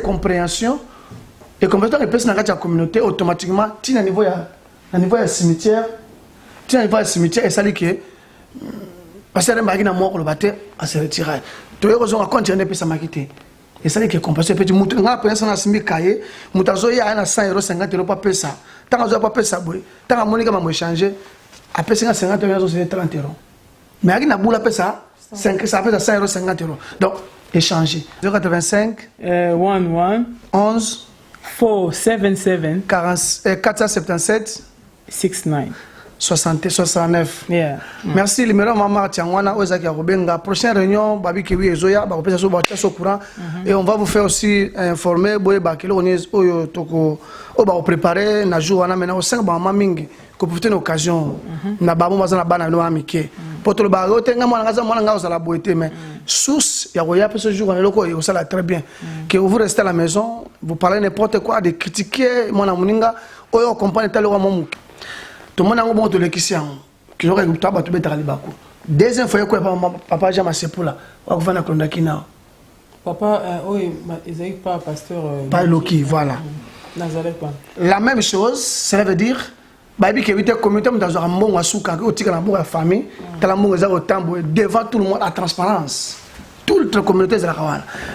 compréhension et compréhension et personne dans la communauté automatiquement tu à niveau ya cimetière tu à niveau ya cimetière et ça dit que parce que les marines à mort le battre à se retirer tu es raison à continuer puis ça m'a quitté et ça dit que compréhension petit mutu nga pensa na simbi kaye mutazo ya na 100 € 50 € pas pesa tant que pas pesa boy tant que monika m'a échanger après 50 € c'est 30 €. Mais avec la boule, ça fait 100 € 50 €. Donc, échanger. 085 11 11 477 477 69 69. Yeah. Merci, le numéro Maman Tiangwana, Ozaki Robenga. Prochaine réunion, Babi Kewi et Zoya, on va courant. Et on va vous faire aussi informer, Boye Bakelo, on est au Toko, on va préparer, Najou, on a maintenant 5 Maming, que pour une occasion, na babu mazana bana no amike. Pour le bago, tenga mwana ngaza mwana ngaza la boité, mais sous, il y a ce jour, on est loco, et ça l'a très bien. Que vous restez à la maison, vous parlez n'importe quoi, de critiquer, mon amuninga, ou on comprend tel ou mon. Tout le monde a un bon de l'équision qui aurait eu tabac de Betaralibaco. Deuxième fois, papa Jama Sepoula, on va faire Kina. Papa, oui, ils n'ont pas pasteur. Pas Loki, voilà. La même chose, cela veut dire, Babi qui évite communauté dans un bon Wasuka, qui est la famille, dans la bon devant tout le monde, la transparence. Toute la communauté est là.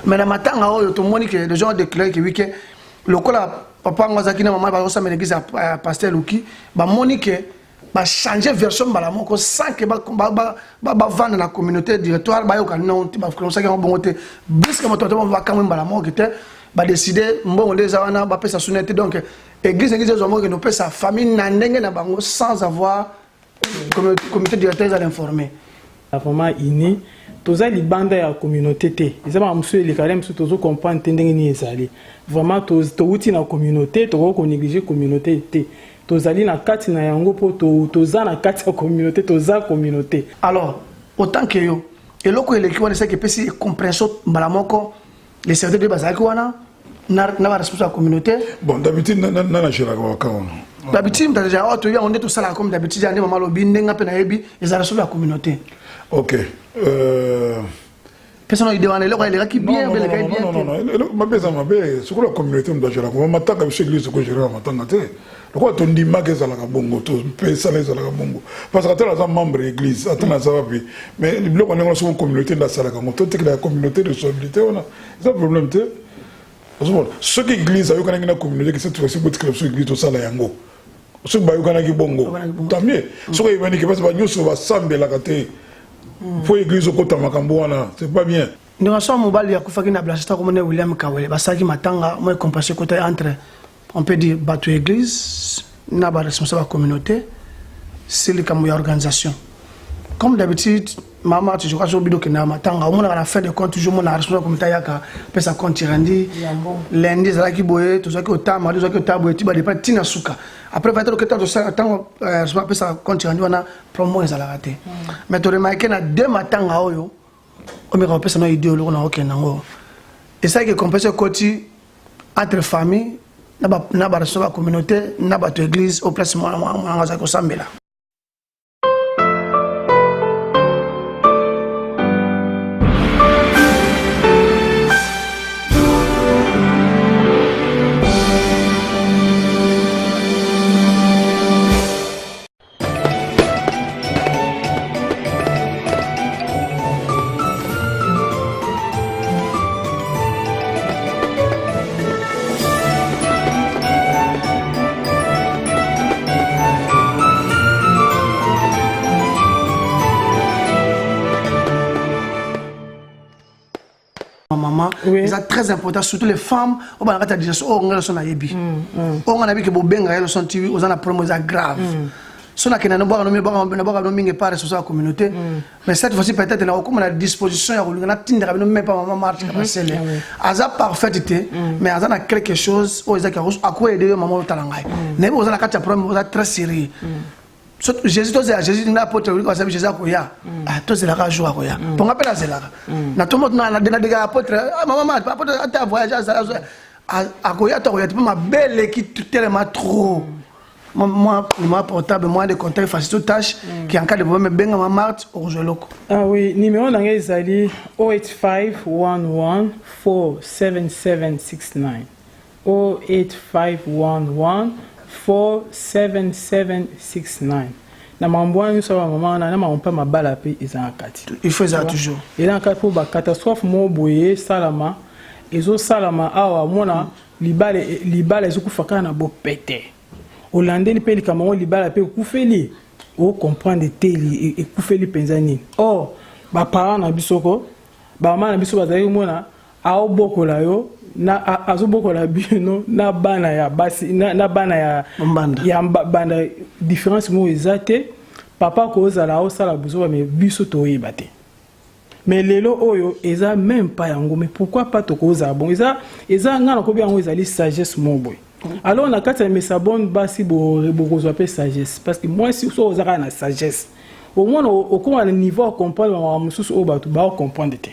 Mais le matin, tout le monde qui les gens déclarent que le papa ngazakina maman ba osa l'église à pasteur Luki ba monique ba changer version ba la moko sans que ba vendre la communauté directoire ba yoka non ti ba comme ça que bon côté bisque moto ba quand même ba la moko te ba décider mbongo les awana ba pesa sunete donc église zo moko que nous pesa sa famille na ndenge na bango sans avoir communauté directeur à l'informer vraiment ini toza libanda ya communauté te eza ba musu le carême musu tozo comprendre ndenge ni ezali vraiment to uti na communauté to ko négliger communauté te tozali na kati na yango po toza na kati ya communauté toza communauté alors autant que yo et loko ele ki wana c'est que pesi compréhension malamoko les serviteurs de bazaki wana na ba responsable communauté bon d'habitude na gérera ka wana d'habitude déjà on est tout ça là comme d'habitude ande mama lobi ndenga pe na yebi ils responsable la communauté. OK. Personne ne demande les qui bien, non, ma beza ma be, c'est quoi la communauté me doit gérer. On m'attend comme chez l'église que gérer m'attend te. Le quoi ton dit ma que ça la bongo, to pe ça les la bongo. Parce que tu as un membre de l'église, attends ça va puis. Mais le bloc on est sur une communauté dans ça la comme toi tu es la communauté de solidarité on a. C'est un problème te. Ce qui église a eu quand une communauté qui s'est trouvé sur votre sur l'église tout ça la yango. Ce ba eu quand qui bongo. Tant mieux. Ce qui va ni que parce que nous sur va sambe la kate. Pour l'église au côté Makambouana, c'est pas bien. Nous sommes au bal, il y a un blasta comme William Kawele, Basaki Matanga, moi compassion côté entre, on peut dire, bateau église, n'a pas responsable de la communauté, c'est le camouille organisation. Comme d'habitude, maman, tu joues au bidou que n'a matanga, au moins à la fin de compte, toujours mon responsable de la communauté, puis ça compte Tirandi, lundi, ça qui boye, tout ça qui est au tam, tout ça qui est au tabou, tu vas dépendre Tina Souka. Après, peut-être que tu as temps, ça compte Tirandi, on a promo et à la raté. Mais tu remarques qu'il y a 2 matins à Oyo, on me rappelle ça, on a idée, on a aucun nango. Et ça qui est compensé côté entre familles, n'a pas responsable de la communauté, n'a pas d'église, au placement, on a un sambela. Oui. C'est très important, surtout les femmes. On va dire que on a son aïebi. On a vu que Bobenga elles sont tuées, on a promo grave. Son akena no boka no mingi pas responsable la communauté. Mais cette fois-ci peut-être na comme on a disposition ya kolingana tindra no même pas maman marche ka passer. Aza parfaité mais aza na quelque chose o ezaka akwa aider maman talangai. Ne bo za na kati problème o très sérieux. Jésus Jésus n'a pas théorie comme ça Jésus akoya to zela ka jour akoya pour ngapela zela na to mot na de apôtre maman apôtre ata voyage akoya to akoya tu ma belle qui tellement trop moi numéro portable moi de contact facile toute tâche qui en cas de problème benga ma Marthe au joloko. Ah oui, numéro nanga ezali 08511 47769. 08511 47769. Na mambwani so maman na mampa mabala pe ezanga kati. Il faut ça toujours. Et dans cas pour ba catastrophe mo boye salama ezo salama awa mona libala ezokufaka na bo pété. Holandais li pe li kama libala pe kufeli. O comprendre teli et kufeli penzani. Or ba parents na bisoko ba mama na biso bazali mona a bokola yo na azobokola bino na bana ya basi na bana ya banda différence mo ezate papa ko zala o sala buzo mais biso to yebate mais lelo oyo eza même pas yango mais pourquoi pas to ko za bon eza ngana ko bi yango ezali sagesse mo boy alors na kati mais ça bonne basi bo ko zo sagesse parce que moi si so ozaka na sagesse au moins au comment le niveau comprendre ma mususu o batu ba comprendre te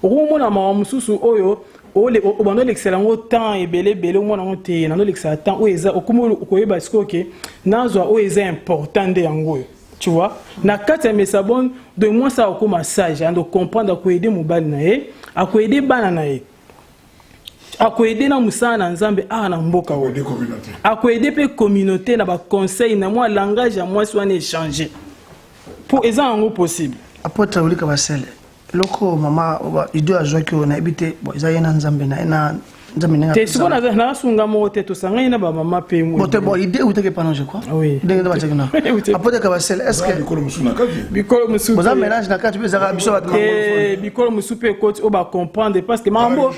au moins ma mususu oyo o bando l'excellent autant et belé au moins on te na l'excellent temps o eza o komo ko yeba siko ke nazo o eza important de yango tu vois na kati mais ça bonne de moi ça ko massage ando comprendre ko aider mobali na ye a ko aider bana na ye a ko aider na musana na nzambe na mboka o a ko aider pe communauté na ba conseil na moi langage à moi soit échanger pour eza yango possible apôtre Olika Basele loko mama ido azwa ki ona ebite bo eza yena nzambe na nzambe nga te siko na sunga mo te to sanga ina ba mama pe mu bote bo ide uteke pano je crois oui ndenge ba tekna apôtre Kabasele est-ce que bikolo musuna kati bikolo musu boza mélange na kati bezaka biso ba bikolo musu pe côté o ba comprendre parce que mambo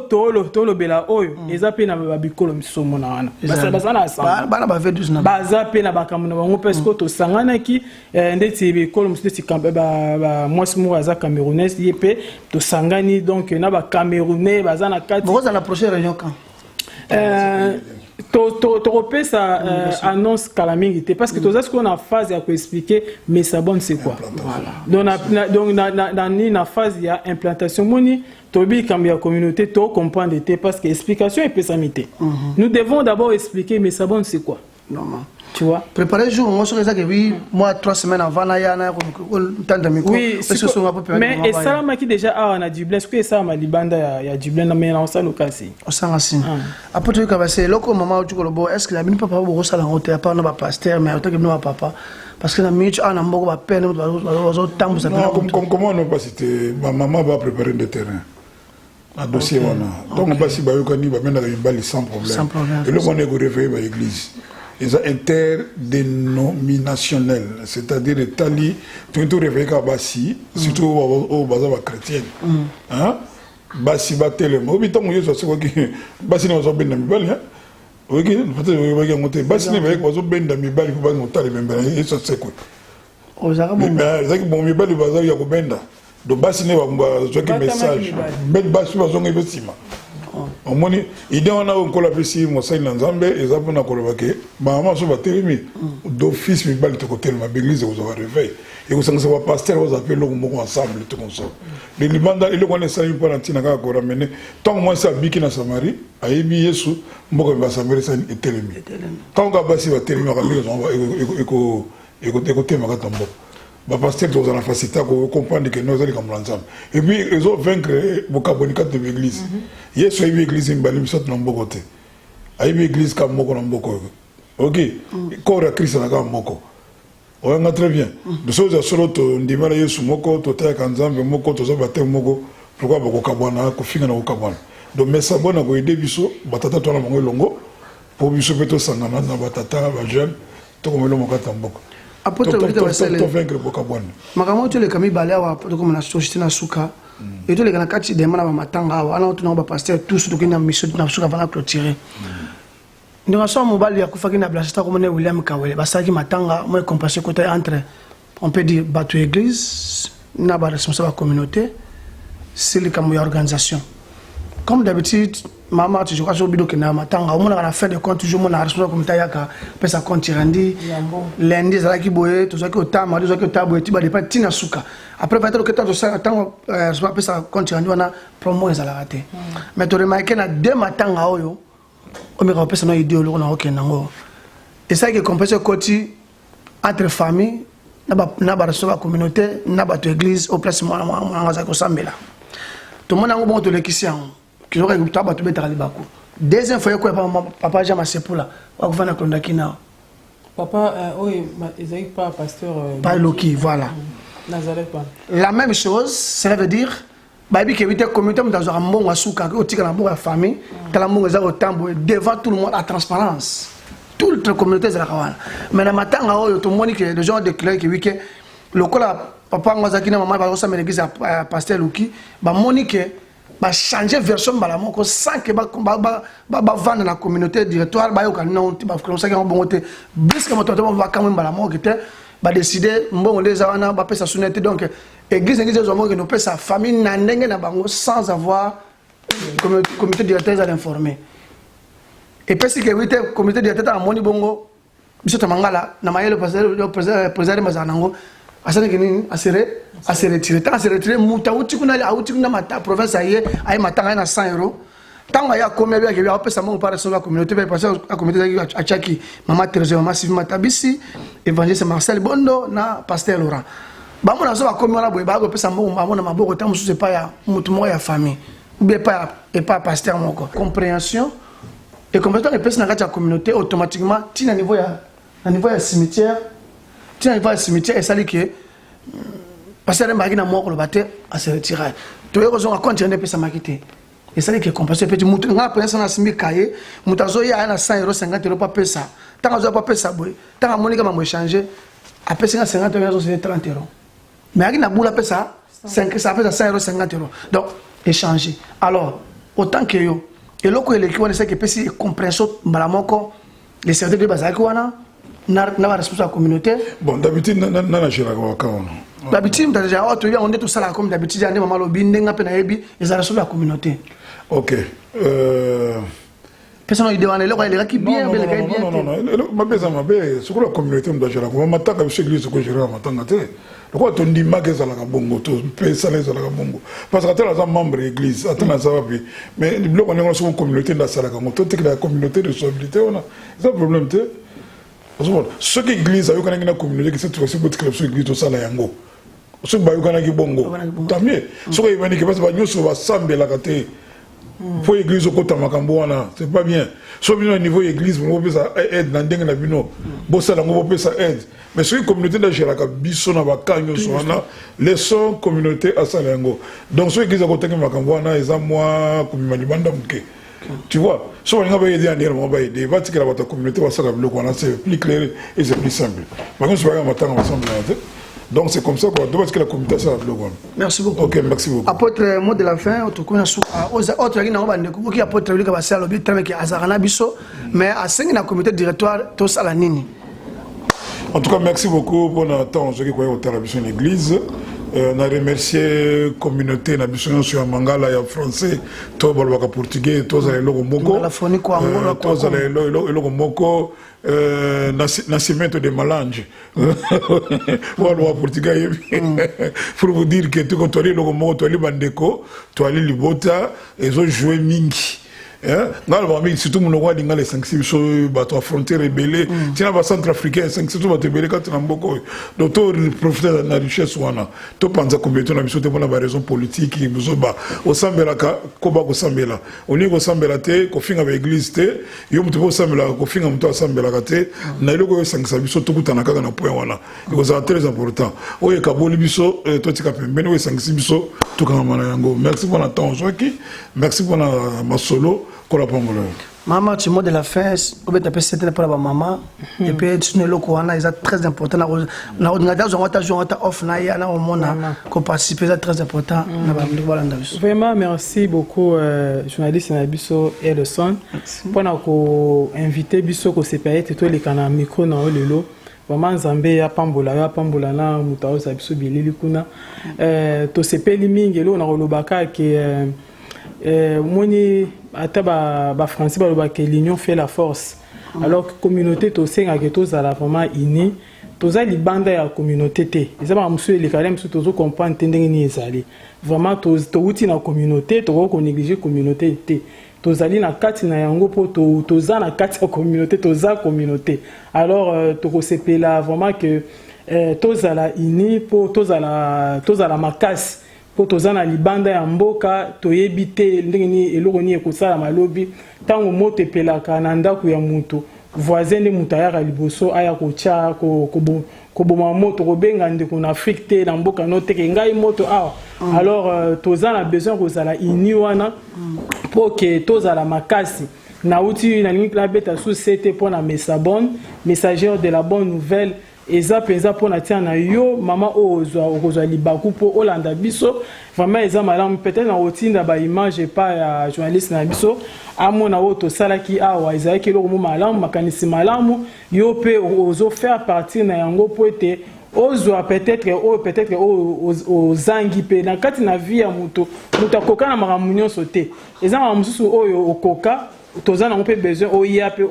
tolo bela oyo eza pe na ba bikolo musu mona wana basa na asamba bana ba vedus na baza pe na bakamuna bango parce que to sangana ki ndeti bikolo musu ti kambe ba mwasi mo aza camerounais yepe to sangani donc na ba camerounais baza na kati boza la prochaine réunion quand to repère ça annonce calamité parce que tout ça ce qu'on a phase à expliquer mais ça bonne c'est quoi voilà donc dans phase il y a implantation moni tobi quand la communauté to comprendre parce que explication et pessamité nous devons d'abord expliquer mais ça bonne c'est quoi normal tu vois préparer jour moi sur ça que oui moi 3 semaines avant là ya na temps de micro oui mais et ça m'a qui déjà on a Dublin ce que ça m'a libanda ya Dublin mais on ça lokasi on s'en renseigne apôtre Kabasele loko maman tu kolobo est-ce que la bini papa bo sala ngote pas na ba pasteur mais autant que no papa parce que la minute ana mboko ba peine ba tambu ça comment on pas citer ma maman va préparer le terrain un dossier wana donc ba si ba yokani ba mena ba sans problème et le on est go réveiller ba église ils sont interdénominationnels, c'est-à-dire les tali, tout réveillé à Bassi, surtout aux bazar chrétiens. Hein? Bassi battel, mais au bitan où ils sont qui Bassi n'a pas bien d'amibal, hein? Oui, peut-être monter. Bassi n'a pas bien d'amibal, il faut pas monter les mêmes. Ils sont quoi? Aux Arabes, mais bon, mibal le bazar il y a Benda. Donc Bassi n'a pas message. Bête Bassi va zonner vestima. Au moins, il y a un peu de si mon sein l'ensemble et ça pour nous coloquer. Maman se va terminer. D'office, mais pas le côté de ma église, vous avez réveillé. Et vous savez, va pasteur, vous appelez le mot ensemble, tout comme ça. Les Libanda, ils ont laissé un peu d'antina pour ramener. Tant moi, ça biki na Samarie, a émis Yesu, moi, va Samarie, ça est télémi. Tant qu'on va passer, va télémi, on va écouter ma gâte en bas. Le pasteur doit avoir la facilité à comprendre que nous allons ensemble. Et puis, ils ont vaincre le cabonica de l'église. Hier, il y a une église qui est en Bogoté. Il y a une église qui est en Bogoté. Ok. Quand il y a Christ, il y a un Moko. On a très bien. De ce fait, sur l'autre, on dit que Yesu Moko, Totea Kanzambe, Moko, Toza Bate Moko, pourquoi Boko Kabwana, Kofinga na Kabwana. Donc, mais ça, bon, on a aidé Bisso, Batata, toi, la Mango Longo, pour Bisso, Peto Sangana, Batata, Bajem, tout comme le Mokata Moko. apôtre Olika Basele makambo to le kami balé wa to comme na société na suka et to le kana kati de mana ba matanga wa ana to na ba pasteur tous to kina mission na suka va na clôturer ndi nga so mobali ya kufa kina blasta comme ne William Kawele basaki matanga moi compasser côté entre on peut dire bateau église na ba responsable communauté c'est le comme organisation comme d'habitude maman tu vois au bido que na matanga on a fait de compte toujours mon responsable comité yaka pesa compte randi lundi za ki boye to zaki otama to zaki otabo etiba de pas tina suka après peut-être que to ça tant soit pesa compte randi wana promo za la raté mais to remarquer na deux matanga oyo o me ko pesa no idée lo na okenda ngo Et ça qui est compensé côté entre famille, na ba la communauté, na ba église au place moi ko sambela. Tout le monde a un bon de l'équision qui aurait eu tabac tout mettre à l'ibako. Deuxième fois que papa j'ai ma sepoula, on va na kondakina. Papa oui, ils n'ont pas pasteur Pas Loki, voilà. Nazareth pas. La même chose, cela veut dire baby qui évite communauté dans un bon asuka au tika na bon famille, dans la bon au tambo devant tout le monde à transparence. Toute la communauté est là. Mais le matin, tout le monde qui les gens déclarent que le papa ngazaki na maman ba ça l'église à pasteur Loki, ba monique ba changer version ba la moko sans que ba vendre la communauté directoire ba yo kan non ba comme ça que bon côté bisque moto ba quand même ba la moko était ba décider mbongo les awana ba pesa sunete donc église zo mo que no pesa famille na ndenge na bango sans avoir communauté directeur à l'informer. Et puis si que oui communauté directeur à moni bongo biso tamangala na mayelo président mazanango asana kini asere retirer tant se retirer muta uti kuna mata province aye ay matanga na 100 €. Tant ya combien bien que ya pesa mon par la communauté parce que la communauté a chaki mama Thérèse mama Sylvie Matabisi évangéliste Marcel Bondo na pasteur Laurent. Ba mona so ba combien la boy ba ko pesa mon mama na maboko tant musu c'est pas ya mutu mo ya famille ou bien pas et pas pasteur moko. Compréhension et compréhension que pesa na la communauté automatiquement ti na niveau ya cimetière. Tu n'arrives pas au cimetière et ça dit que parce que les gens mort le battre à se retirer. Tu es raison à continuer de se quitter. Et ça dit que compenser petit mouton on a pris ça na simi cahier mutazo ya na 100 €, 50 € pas payer ça. Tant que pas payer ça boy. Tant que monika m'a échanger à payer 50 €, c'est 30 €. Mais avec na boule payer ça 5 ça fait 100 €, 50 €. Donc échanger. Alors autant que yo et loko elekiwa c'est que pesi compréhension malamoko les services de bazaki wana na responsable de la communauté. Bon, d'habitude, na géré quoi. D'habitude, on est tout ça comme d'habitude, on est maman lobi, n'enga pena ebi, ils sont responsable de la communauté. Ok. Personne idée on est là, il est qui bien, bien, bien. Non, ma beza ma bé, c'est quoi la communauté me doit gérer quoi. Ma taka chez l'église que gérer ma tanga té. Le quoi ton dit magasin la bongo, to pesa les la bongo. Parce que tu es un membre de l'église, attends ça va bien. Mais le bloc on est sur une communauté dans ça la bongo. Toi tu es la communauté de responsabilité on a. C'est un problème té. Ce qui l'église a eu une communauté qui s'est trouvée sur l'église de Salayango. Ce qui a eu bongo. Tant mieux. Ce qui a eu qui passe par nous sur la sambe la kate. Pour l'église au côté Makamboana, c'est pas bien. Soit bien au niveau de l'église, vous pouvez ça aide dans dengue na bino. Bossa la vous pouvez ça aide. Mais ce qui communauté de Géraka biso na bakanyo soana les son communauté à Salayango. Donc ce qui est à côté de Makamboana ils ont moi comme malibanda muke. Tu vois, si on va aider à dire, on va aider, va dire que la communauté va s'arrêter, c'est plus clair et c'est plus simple. Par contre, donc c'est comme ça qu'on doit que la communauté s'arrête. Merci beaucoup. Ok, merci beaucoup. Apôtre, mot de la fin, autre qui n'a pas de qui apôtre, lui qui va faire le but, qui est Azarana Bisso, mais à 5 la communauté directoire, tous à la Nini. En tout cas, merci beaucoup pour notre temps, ceux qui croient au télévision de l'église. On a remercié la communauté na biso sur Mangala ya français, to balbaka portugais, to za lelo moko. La phonique ko angola to za lelo moko nascimento de Malange. Wala portugais pour vous dire que tu quand lelo moko to ali bandeko, to ali libota et ils ont joué mingi. Surtout mon les 5-6 sur bateau frontière rebellée tiens va centrafricain 5-6 bateau rebellé quand on a beaucoup d'autres profiter de la richesse wana to panza communauté na biso te pour la raison politique muzoba au sambela ka koba ko sambela oni ko sambela te ko finga ba église te yo muto ko sambela ko finga muto sambela ka te na iloko yo 5 biso to kutana kaka na point wana ko ça très important oye ka boli biso to tika pembeni o 5 biso to kama mana yango merci pour l'attention qui merci pour la masolo. Maman, tu mot de la fin, c'était pour la maman. Et puis, tu es là, très important. C'est très important. Vraiment, merci beaucoup, journaliste Nabiso Ellison, pour inviter Biso au CPA, et tout les canaux micro dans le lot. Vraiment, Zambé, ya pambola na mutao Zabiso Bilili Kuna. To CPA Liming, et là, on a relobaka qui moni ata ba français ba que l'union fait la force alors que communauté to senga que tous à la vraiment ini tous ali banda ya communauté té ils ba monsieur les carême surtout to comprendre tendenge ni ezali vraiment to uti na communauté to ko négliger communauté té tozali na kati na yango po toza na kati ya communauté toza communauté alors tokosepela vraiment que tozala ini po tozala makasi po toza na libanda ya mboka toyebi te ndenge nini eloko nini ekosala malobi ntango moto epelaka na ndako ya moto voisin nde moto ayaka liboso aya kotya koboma moto kobenga ndeko na Afrique te na mboka no teke ngai moto awa alors toza na besoin kozala ini wana po ke tozala makasi nauti nalingi nabeta société mpona Mesabon messagère de la bonne nouvelle eza penza mpona tia na yo mama okozwa libaku mpo olanda biso vraiment eza malamu peut-être na kotinda baimage epa ya journaliste na biso amona oyo tosalaki awa ezalaki eloko mo malamu makanisi malamu yo mpe ozofaire partir na yango mpo ete ozwa peut-être ozangi mpe na kati na vie ya moto akoka na makambo nyonso te eza makambo mosusu oyo okoka toza nango mpe besoin oya mpe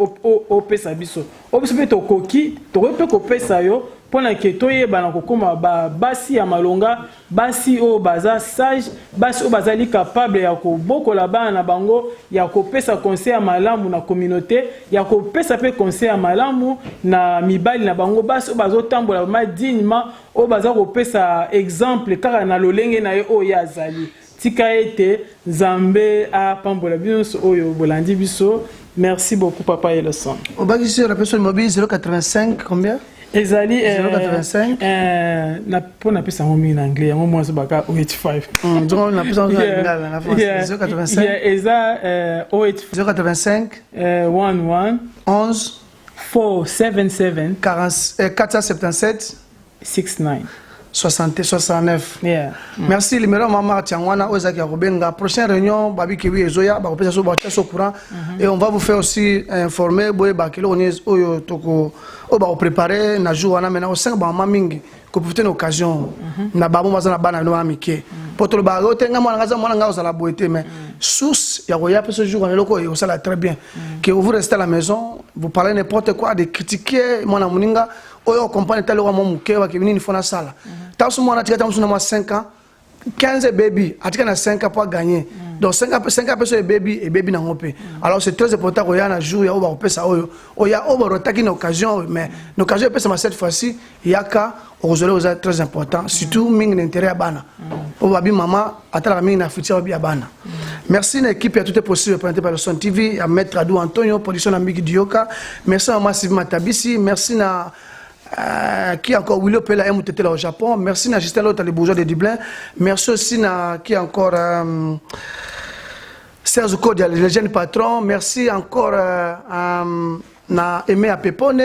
opesa biso mpe tokoki mpe kopesa yo mpona ke toyebana kokóma basi ya malonga basi oyo baza sage basi oyo bazali capable ya kobokola bana na bango ya kopesa conseil ya malamu na communauté ya kopesa mpe conseil ya malamu na mibali na bango basi oyo bazotambola ma dignement oyo baza kopesa exemple kaka na lolenge na ye oyo azali tika ete Nzambe apambola biso oyo bolandi biso. Merci beaucoup papa Elson. Obaki sur la personne mobile 085 combien? Ezali 085 na pona pesa ngo en anglais yango moi baka 085. Donc on a pesa ngo en français 085. Eza 085 11 11 477 477 69 69. Yeah. Merci numéro maman Tiangwana Ozaki Robenga. Prochaine réunion babi kiwi ezoya ba kopesa so ba so courant et on va vous faire aussi informer boye ba kilo onez oyo toko o ba préparer na jour wana maintenant au 5 ba mama mingi ko profiter une occasion na ba mo na bana no amike poto ba otenga mwana ngaza mwana nga ozala boete mais source ya roya ce jour on est loko et ça la très bien que vous restez à la maison vous parlez n'importe quoi de critiquer mwana muninga oyo compagnie talo wa mo muke wa kibini fona sala tasu mwana tika tamu na 5 ans 15 baby atika na 5 ans pour gagner donc 5 personnes baby et baby na ngopé alors c'est très important qu'il y a un jour ya oba opesa oyo oya oba rotaki na occasion mais l'occasion pesa ma cette fois-ci yaka ozole oza très important surtout mingi l'intérêt ya bana oba bi mama atala mingi na futur bi ya bana. Merci à l'équipe, tout est possible présenté par le Son TV, à Maître Adou Antonio, production d'Ambigi Dioka. Merci à Massive Matabisi, merci à qui encore Willow Pela MTT là au Japon, merci à Justin Lotta les bourgeois de Dublin, merci aussi à qui encore Serge Kodia le jeune patron, merci encore à Aimé à Pepone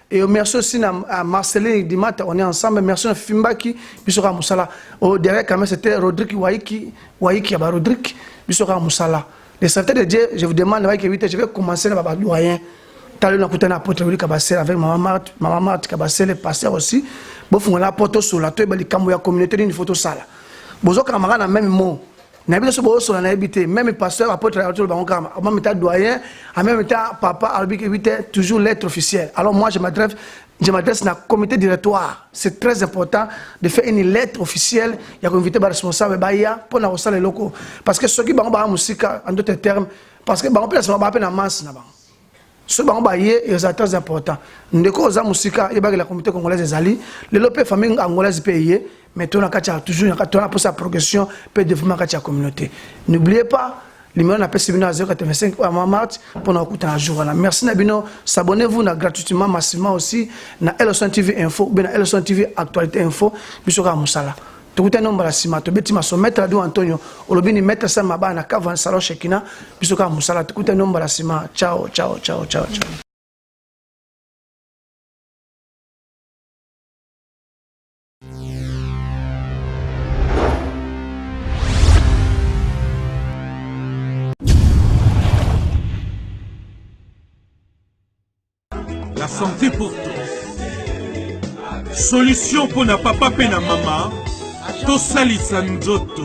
et merci aussi à Marceline Dimata, on est ensemble, merci à Fimbaki, Bissora Moussala. Au derrière quand même c'était Rodrigue Waiki Aba Rodrigue, Bissora Moussala. Les serviteurs de Dieu, je vous demande je vais commencer à ma doyen. Talon na kutana apôtre Willy Kabasele avec maman Marthe Kabasele pasteur aussi. Bo fungola poto sur la to bali kambo ya communauté ni photo sala. Bozo kamara na même mot. Na biso bo so na habité même pasteur apôtre Arthur Bangokama, même état doyen, en même temps papa Albik éviter toujours lettre officielle. Alors moi je m'adresse na comité directoire. C'est très important de faire une lettre officielle, il y a invité ba responsable ba ya pour na osala locaux parce que ceux qui bango ba musika en d'autres termes parce que bango place ba na masse na bango. Ce qui est très important. Nous avons musika et la communauté congolaise des alliés. Les lopes familles angolaises payées, mais on a toujours pour sa progression, peut développer la communauté. N'oubliez pas, le numéro appelle 085 à Mart pour nous écouter un jour. Merci Nabino, s'abonnez-vous gratuitement, massivement aussi, na Elson TV Info, bien na Elson TV Actualité Info, bisous Moussala. Tout un nombre de cima, tu bâtis ma sommet à Antonio, ou le bini mettre ça ma banne à Cavan Salon Shekina, bisous Moussala, tout un nombre de cima. Ciao, ciao, ciao, ciao, ciao. La santé pour tous. Solution pour na papa et na maman. Tosali Sanzoto.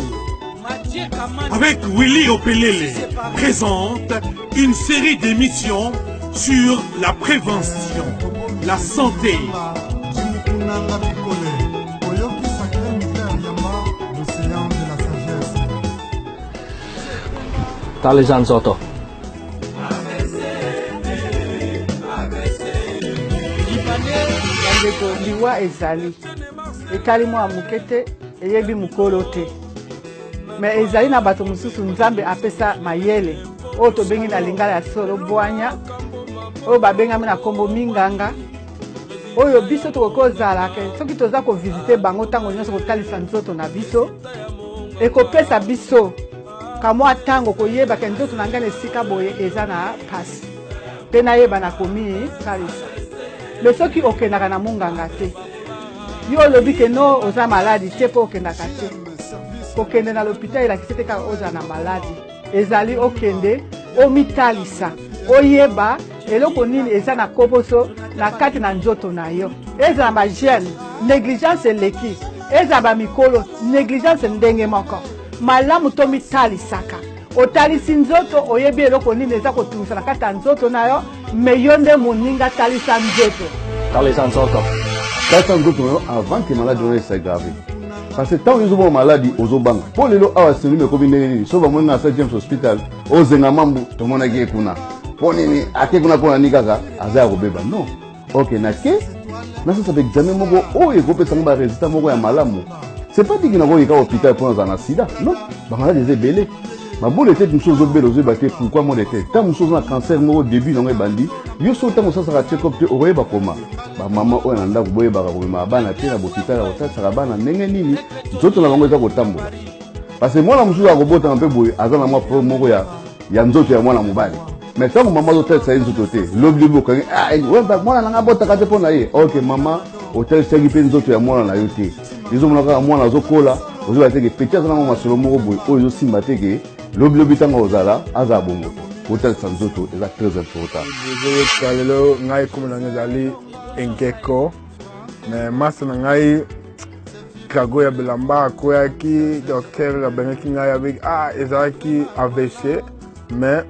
Avec Willy Opelele présente une série d'émissions sur la prévention, la santé. Tali Sanzoto. bandeko liwa ezali etali mwa moke te eyebi mokolo te me ezali na bato mosusu nzambe apesa mayele oyo tobengi na lingala ya solo bwanya oyo babengami na nkombo minganga oyo biso tokozala ke soki toza kovisite bango ntango nyonso kotalisa nzoto na biso ekopesa biso kamwa ntango koyeba ke nzoto na ngai na esika boye eza na pasi mpe nayeba nakomi talisa me soki okendaka na monganga te yo olobi ke no oza maladi te mpo okendaka te kokende na l'hôpital elakisi te kaka ozala na maladi ezali okende omitalisa oyeba eloko nini eza na koposo na kati na nzoto na yo ezala bagene négligence eleki ezala bamikolo négligence ndenge moko malamu tomitalisaka otalisi nzoto oyebi eloko nini eza kotungisa na kati ya nzoto na yo me yo nde moninga talisa nzoto talisa nzoto yo avant que maladi oyo s'aggrave parce que tant ils ont maladie aux obanga pour les lois c'est lui mais comme nini so ba mona sa James Hospital ozenga mambu to mona ki kuna ponini ake kuna pona ni kaka aza ko beba non OK na ke na ça avec examen moko o e ko pesa ngba résultat moko ya malamu c'est pas dit que na ko yika hôpital pour dans un sida non ba maladi c'est belé ma bonne tête une chose belle aux baté pourquoi mon tête tant une chose na cancer moko début na bandi yo so tant ça sera check up te oye ba koma ba mama o na ndako boye ba ko ma bana te na hôpital o tata bana ndenge nini nzoto na bango eza kotambola parce que mwana mususu akobota mpe boye aza na mwa problème moko ya nzoto ya mwana mobali mais tant mama hôtel ça nzoto te lobi boka ah mwana nanga bota kate pona ye OK mama hôtel segi pe nzoto ya mwana na yo te izo mona ka mwana azokola ozo ba teke petit azana mwa solo moko boye oyo simba teke lobi tanga ozala aza bongo hôtel sanzoto eza très important kalelo ngai comme na ngazali enkeko mais masa na ngai kago ya bilamba koyaki docteur abengaki ngai avec ezalaki AVC mais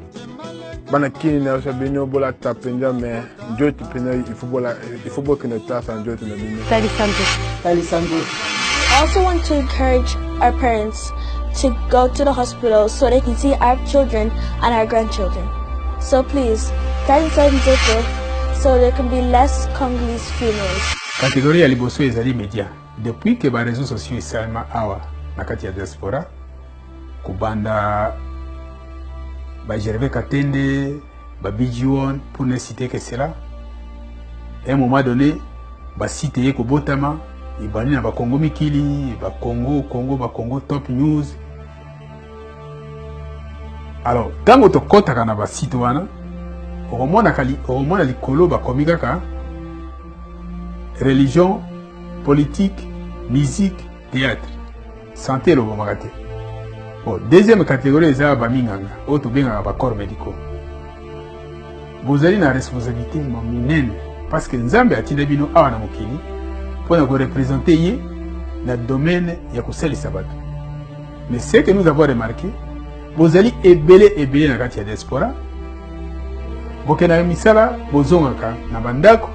bana kini na sabino bola tapenja mais Dieu te pena il faut que notre place en Dieu te bino talisanzo I also want to encourage our parents to go to the hospital so they can see our children and our grandchildren. So please, so there can be less Congolese funerals. Catégorie ya liboso ezali média. Depuis que ba réseaux sociaux esalema awa na kati ya diaspora kubanda ba Gervais Katende, ba Bijion pour ne citer que cela. À un moment donné, ba site ye ko botama ibani na ba Congo Mikili, ba Congo Top News. Alors, tango to kota na ba site wana, omona likolo ba komikaka religion, politique, musique, théâtre, santé lo bomagate. Bon, deuxième catégorie eza ba minganga, auto benga ba corps médicaux. Vous avez une responsabilité minene parce que Nzambe atinda bino awa na mokili pour nous représenter yé dans le domaine ya kosalisa bato. Mais ce que nous avons remarqué, vous allez ebele na kati ya diaspora. Bokena misala bozongaka na bandako.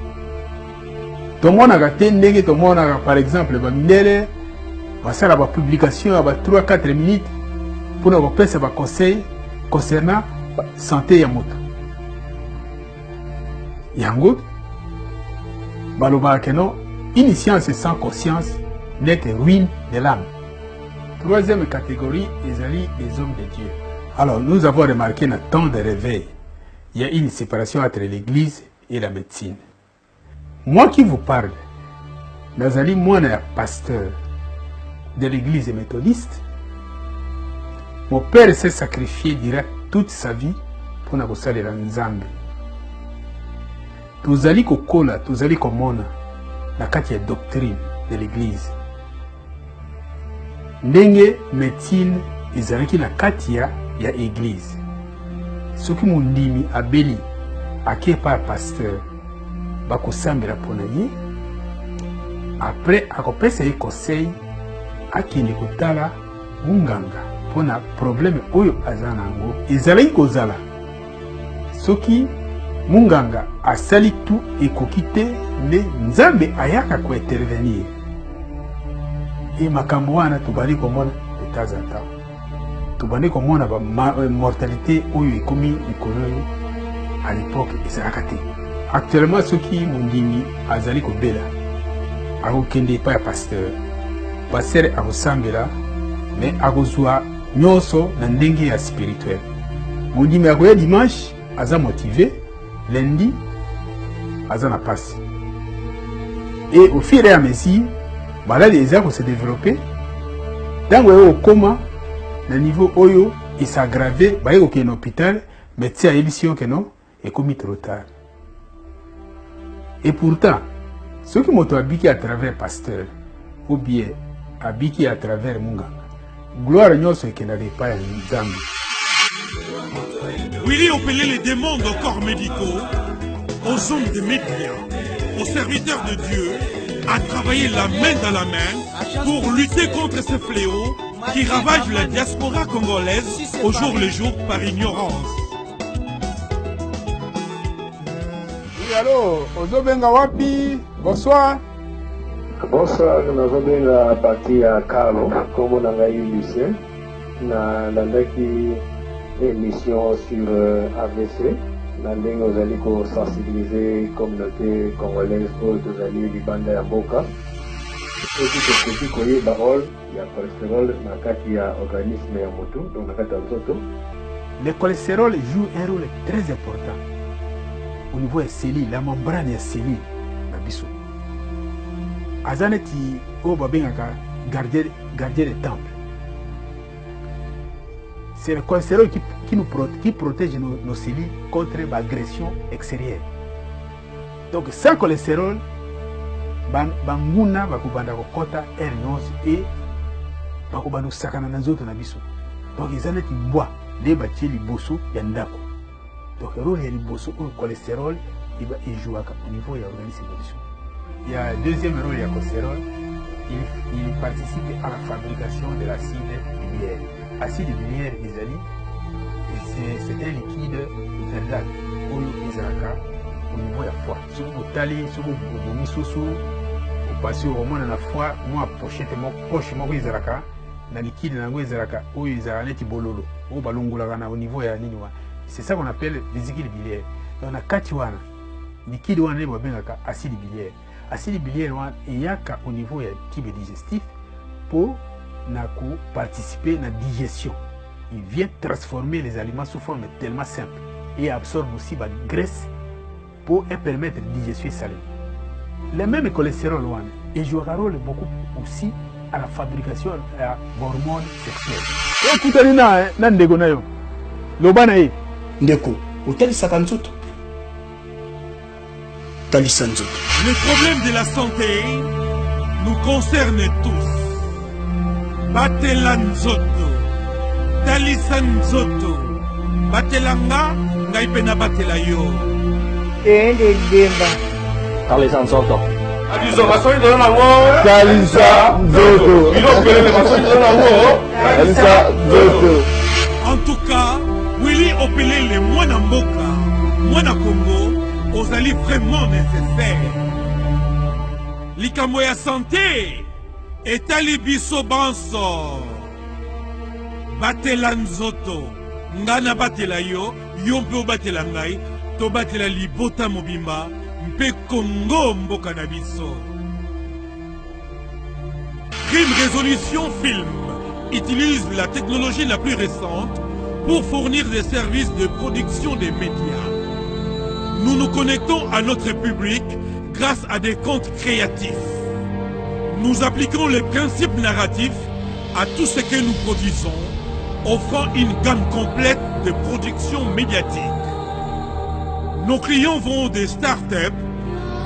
Tomonaka te ndenge tomonaka par exemple ba mindele basala ba publication ba 3-4 minutes pour nous repérer ba conseil concernant santé ya moto. Yango balobaka non, une science sans conscience n'est que ruine de l'âme. Troisième catégorie, les hommes de Dieu. Alors, nous avons remarqué dans le temps de réveil, il y a une séparation entre l'église et la médecine. Moi qui vous parle, Nazali, moi, je suis pasteur de l'église méthodiste. Mon père s'est sacrifié direct toute sa vie pour nous saluer la Nzambe. Tuzali kokola, tuzali komona na kati ya doctrine de l'église. Ndenge médecine ezalaki na kati ya église. Soki mundimi abeli ake pa pasteur bakosambela pona ye. Après akopesa ye conseil akende kotala munganga pona problème oyo azana ngo. Ezalaki kozala soki munganga asali tout ekokite ne Nzambe ayaka ko intervenir. Et makambo wana tubali komona de temps en temps. Tubali komona ba mortalité oyo ekomi likolo à l'époque ezalaka te. Actuellement soki mundimi azali kobela akokende epai ya pasteur pasteur akosambela me akozwa nyonso na ndenge ya spirituel. Mondimi akoya dimanche aza motivé, lundi aza na pasi. Et au fur et à mesure maladi eza ko se développer ntango oyo okoma na niveau oyo esaggrave baye kokende na hôpital médecin ayebisi yo keno ekomi trop tard. Et pourtant soki moto abiki à travers pasteur ou bien abiki à travers munganga gloire nyonso ekendaka epai ya nzambe. Willy opélait les démons aux corps médicaux, aux hommes des médias, aux serviteurs de Dieu, à travailler la main dans la main pour lutter contre ces fléaux qui ravagent la diaspora congolaise au jour le jour par ignorance. Oui, allô, ozobenga wapi? Bonsoir. Bonsoir, nazobenga à partir à Carlo, comme on a eu lycée, dans émission sur AVC. Nous allons sensibiliser la communauté congolaise pour les Libanda ya Boka. Et puis, il y a le rôle, il y a le cholestérol, il y a l'organisme ya moto, donc le cholestérol joue un rôle très important au niveau des cellules, la membrane des cellules. Azaneti o babengaka gardien des temples. C'est le cholestérol qui protège nos cellules contre l'agression extérieure. Donc sans cholestérol, banguna bakubanda kokota herniose et bakubanda sakana na nzoto na biso. Donc ezaneti bois les batie liboso ya ndako. Donc le rôle ya liboso au cholestérol il joue au niveau de l'organisme de biso. Il y a un deuxième rôle du cholestérol, il participe à la fabrication de l'acide biliaire. L'acide biliaire, c'est un liquide verdâtre au niveau de la foie. Si vous allez, si vous passez au moment de la foie, moi, pochette, poche, moi, na liquide, au niveau de c'est ça qu'on appelle les liquides biliaires. On a 4 liquide acide biliaire. Acide biliaire il y a au niveau du type digestif pour participer à la digestion. Il vient transformer les aliments sous forme tellement simple et absorbe aussi la graisse pour permettre la digestion salée. Le même cholestérol et joue un rôle beaucoup aussi à la fabrication d'hormones sexuelles. Tout à l'heure, Lobanae. Ndeko, hôtel Sakanzoto. Le problème de la santé nous concerne tous. Batelanzoto, Talisanzoto, Batelanga, Ngaipena Batelayo. Et les débats. Talisanzoto. Talisanzoto. En tout cas, Willy opélé les Mwana Mboka, Mwana Congo, aux alliés vraiment nécessaires. Likambo ya santé est alibiso banso. Batela nzoto, ngana batela yo, yompe batela ngai, to batela libota mobimba, mpe Congo mboka na biso. Crime Résolution Film utilise la technologie la plus récente pour fournir des services de production des médias. Nous nous connectons à notre public grâce à des comptes créatifs. Nous appliquons les principes narratifs à tout ce que nous produisons, offrant une gamme complète de production médiatique. Nos clients vont des start-up,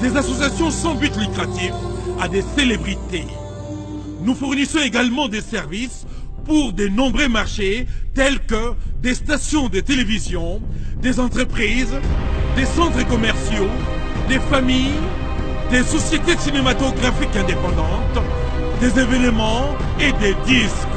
des associations sans but lucratif à des célébrités. Nous fournissons également des services pour de nombreux marchés tels que des stations de télévision, des entreprises, des centres commerciaux, des familles, des sociétés cinématographiques indépendantes, des événements et des disques.